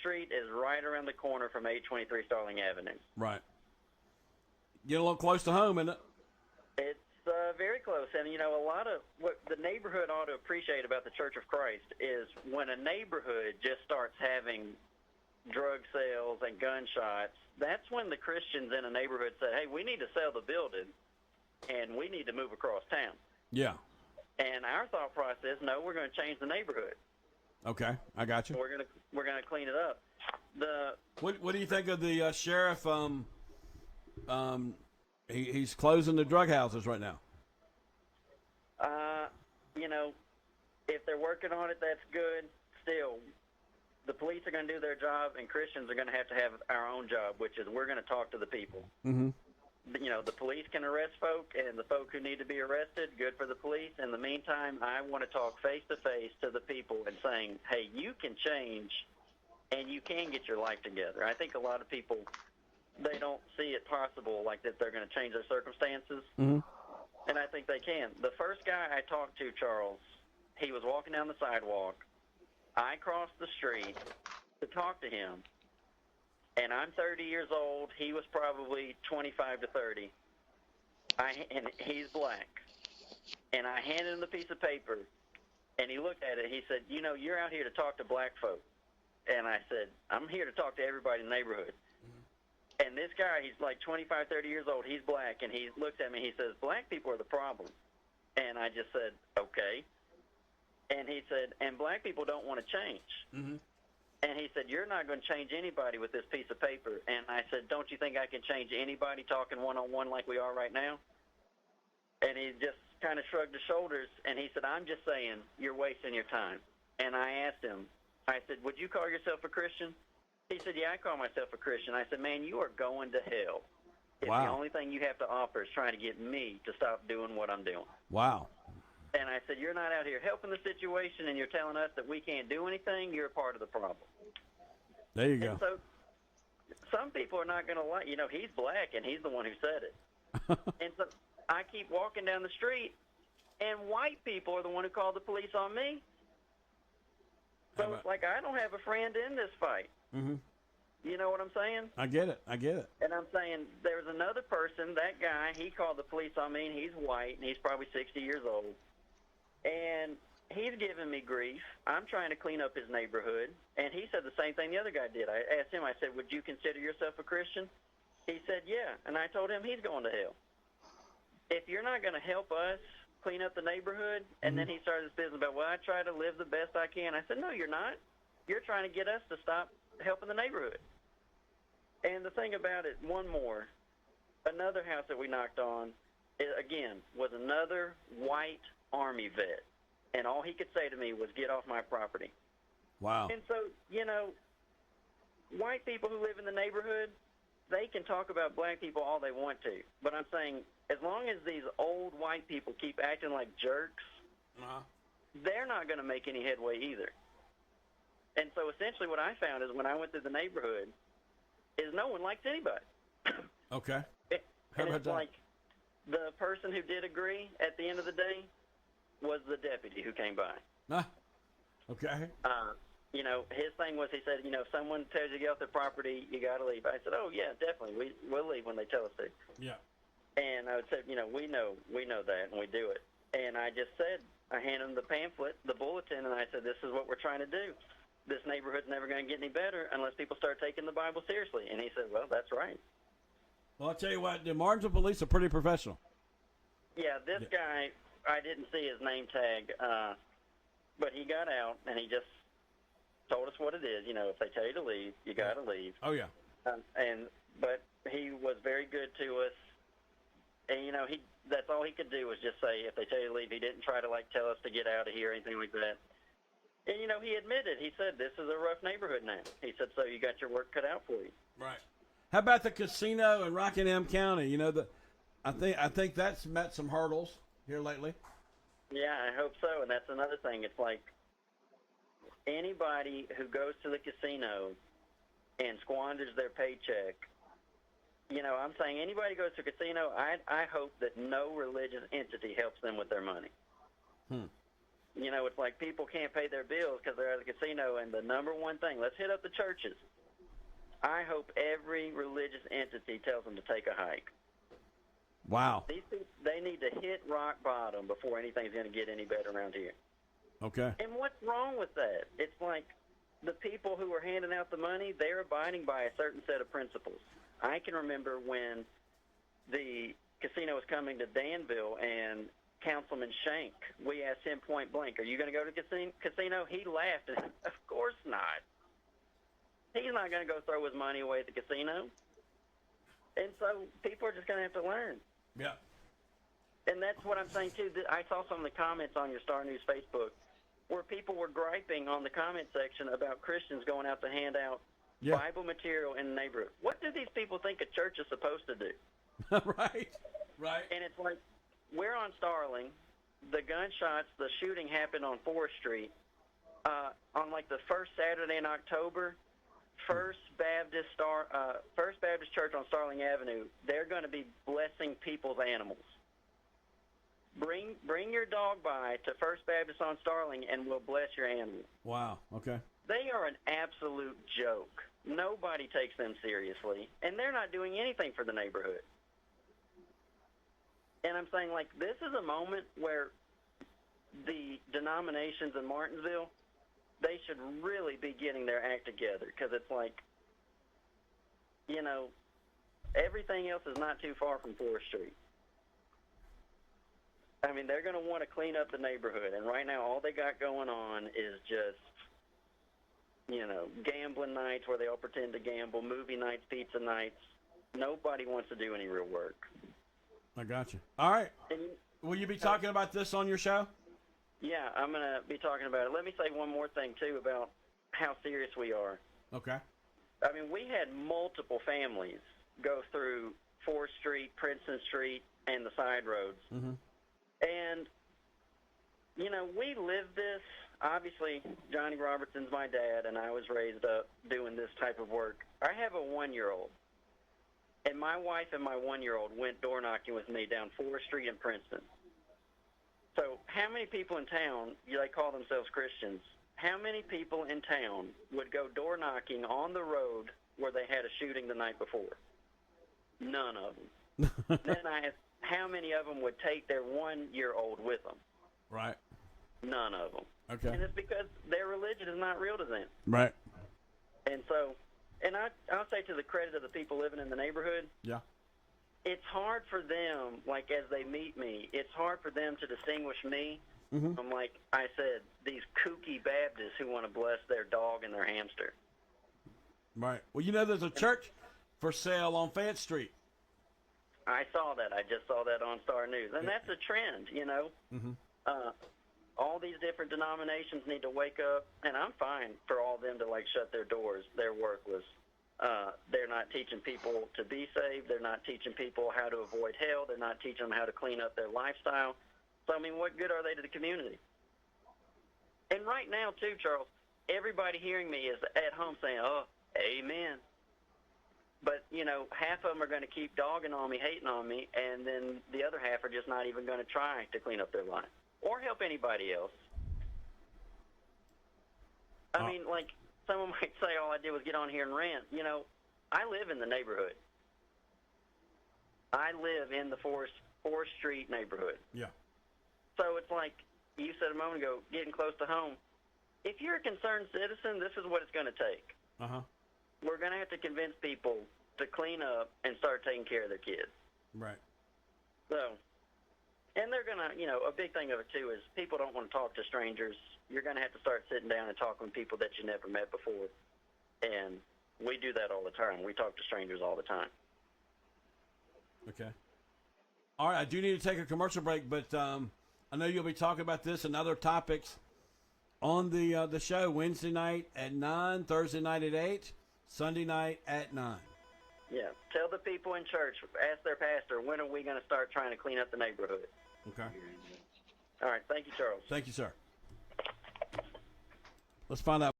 Street is right around the corner from 823 Starling Avenue. Right. Get a little close to home, isn't it? It's very close. And, you know, a lot of what the neighborhood ought to appreciate about the Church of Christ is when a neighborhood just starts having drug sales and gunshots, that's when the Christians in a neighborhood say, hey, we need to sell the building and we need to move across town. Yeah. And our thought process, no, we're going to change the neighborhood. Okay, I got you. We're gonna clean it up. What do you think of the sheriff? He's closing the drug houses right now. You know, if they're working on it, that's good. Still, the police are going to do their job, and Christians are going to have our own job, which is we're going to talk to the people. Mm-hmm. You know, the police can arrest folk, and the folk who need to be arrested, good for the police. In the meantime, I want to talk face-to-face to the people and saying, hey, you can change, and you can get your life together. I think a lot of people, they don't see it possible, like that they're going to change their circumstances, and I think they can. The first guy I talked to, Charles, he was walking down the sidewalk. I crossed the street to talk to him. And I'm 30 years old. He was probably 25 to 30. And he's black. And I handed him the piece of paper, and he looked at it. He said, you know, you're out here to talk to black folk. And I said, I'm here to talk to everybody in the neighborhood. And this guy, he's like 25, 30 years old. He's black, and he looks at me. He says, black people are the problem. And I just said, okay. And he said, and black people don't want to change. Mm-hmm. And he said, you're not going to change anybody with this piece of paper. And I said, don't you think I can change anybody talking one-on-one like we are right now? And he just kind of shrugged his shoulders, and he said, I'm just saying, you're wasting your time. And I asked him, I said, would you call yourself a Christian? He said, yeah, I call myself a Christian. I said, man, you are going to hell. If wow. The only thing you have to offer is trying to get me to stop doing what I'm doing. Wow. And I said, you're not out here helping the situation, and you're telling us that we can't do anything. You're a part of the problem. There you go. And so some people are not going to like, you know, he's black, and he's the one who said it. And so I keep walking down the street, and white people are the one who called the police on me. So it's like I don't have a friend in this fight. Mm-hmm. You know what I'm saying? I get it. And I'm saying there's another person, that guy, he called the police on me, and he's white, and he's probably 60 years old. And he's giving me grief. I'm trying to clean up his neighborhood. And he said the same thing the other guy did. I asked him, I said, would you consider yourself a Christian? He said, yeah. And I told him he's going to hell. If you're not going to help us clean up the neighborhood, and then he started this business about, well, I try to live the best I can. I said, no, you're not. You're trying to get us to stop helping the neighborhood. And the thing about it, one more, another house that we knocked on, again, was another white Army vet. And all he could say to me was, get off my property. Wow. And so, you know, white people who live in the neighborhood, they can talk about black people all they want to. But I'm saying, as long as these old white people keep acting like jerks, they're not going to make any headway either. And so essentially what I found is when I went through the neighborhood is no one likes anybody. Okay. And it's like the person who did agree at the end of the day was the deputy who came by. Okay. You know, his thing was, he said, you know, if someone tells you to get off their property, you got to leave. I said, oh, yeah, definitely. We'll leave when they tell us to. Yeah. And I would say, you know, we know that, and we do it. And I just said, I handed him the pamphlet, the bulletin, and I said, this is what we're trying to do. This neighborhood's never going to get any better unless people start taking the Bible seriously. And he said, well, that's right. Well, I'll tell you what, the Martinsville police are pretty professional. Yeah, this guy, I didn't see his name tag, but he got out, and he just told us what it is. You know, if they tell you to leave, you got to leave. Oh, yeah. But he was very good to us. And, you know, that's all he could do was just say, if they tell you to leave, he didn't try to, like, tell us to get out of here or anything like that. And, you know, he admitted, he said, this is a rough neighborhood now. He said, so you got your work cut out for you. Right. How about the casino in Rockingham County? You know, I think that's met some hurdles here lately. Yeah, I hope so. And that's another thing. It's like anybody who goes to the casino and squanders their paycheck, you know, I'm saying anybody who goes to a casino, I hope that no religious entity helps them with their money. It's like people can't pay their bills because they're at a casino, and the number one thing, let's hit up the churches. I hope every religious entity tells them to take a hike. Wow. These people, they need to hit rock bottom before anything's going to get any better around here. Okay. And what's wrong with that? It's like the people who are handing out the money, they're abiding by a certain set of principles. I can remember when the casino was coming to Danville, and Councilman Shank, we asked him point blank, are you going to go to the casino? He laughed and said, of course not. He's not going to go throw his money away at the casino. And so people are just going to have to learn. Yeah. And that's what I'm saying, too. I saw some of the comments on your Star News Facebook where people were griping on the comment section about Christians going out to hand out Bible material in the neighborhood. What do these people think a church is supposed to do? Right. And it's like, we're on Starling. The gunshots, the shooting happened on 4th Street. On, like, the first Saturday in October, First Baptist Church on Starling Avenue, they're going to be blessing people's animals. Bring your dog by to First Baptist on Starling, and we'll bless your animal. Wow. Okay. They are an absolute joke. Nobody takes them seriously, and they're not doing anything for the neighborhood. And I'm saying, like, this is a moment where the denominations in Martinsville, they should really be getting their act together, because it's like, everything else is not too far from 4th Street. I mean, they're going to want to clean up the neighborhood, and right now all they got going on is just, gambling nights where they all pretend to gamble, movie nights, pizza nights. Nobody wants to do any real work. I got you. All right. Will you be talking about this on your show? Yeah, I'm going to be talking about it. Let me say one more thing, too, about how serious we are. Okay. I mean, we had multiple families go through 4th Street, Princeton Street, and the side roads. Mm-hmm. And, we live this. Obviously, Johnny Robertson's my dad, and I was raised up doing this type of work. I have a 1-year-old, and my wife and my 1-year-old went door knocking with me down 4th Street in Princeton. So how many people in town, they call themselves Christians, how many people in town would go door knocking on the road where they had a shooting the night before? None of them. Then I asked how many of them would take their 1-year-old with them. Right. None of them. Okay. And it's because their religion is not real to them. Right. And so, I'll say to the credit of the people living in the neighborhood, yeah, it's hard for them, like as they meet me, it's hard for them to distinguish me from, like I said, these kooky Baptists who want to bless their dog and their hamster. Right. Well, there's a church for sale on Fayette Street. I saw that. I just saw that on Star News. And that's a trend, Mm-hmm. All these different denominations need to wake up, and I'm fine for all of them to, like, shut their doors. They're worthless. They're not teaching people to be saved. They're not teaching people how to avoid hell. They're not teaching them how to clean up their lifestyle. So, I mean, what good are they to the community? And right now, too, Charles, everybody hearing me is at home saying, oh, amen. But, half of them are going to keep dogging on me, hating on me, and then the other half are just not even going to try to clean up their life or help anybody else. I mean, like, someone might say all I did was get on here and rant. I live in the neighborhood. I live in the 4th Street neighborhood. Yeah. So it's like you said a moment ago, getting close to home. If you're a concerned citizen, this is what it's going to take. Uh-huh. We're going to have to convince people to clean up and start taking care of their kids. Right. So, and they're going to, a big thing of it, too, is people don't want to talk to strangers. You're going to have to start sitting down and talking with people that you never met before. And we do that all the time. We talk to strangers all the time. Okay. All right, I do need to take a commercial break, but I know you'll be talking about this and other topics on the show Wednesday night at 9, Thursday night at 8, Sunday night at 9. Yeah. Tell the people in church, ask their pastor, when are we going to start trying to clean up the neighborhood? Okay. All right. Thank you, Charles. Thank you, sir. Let's find out.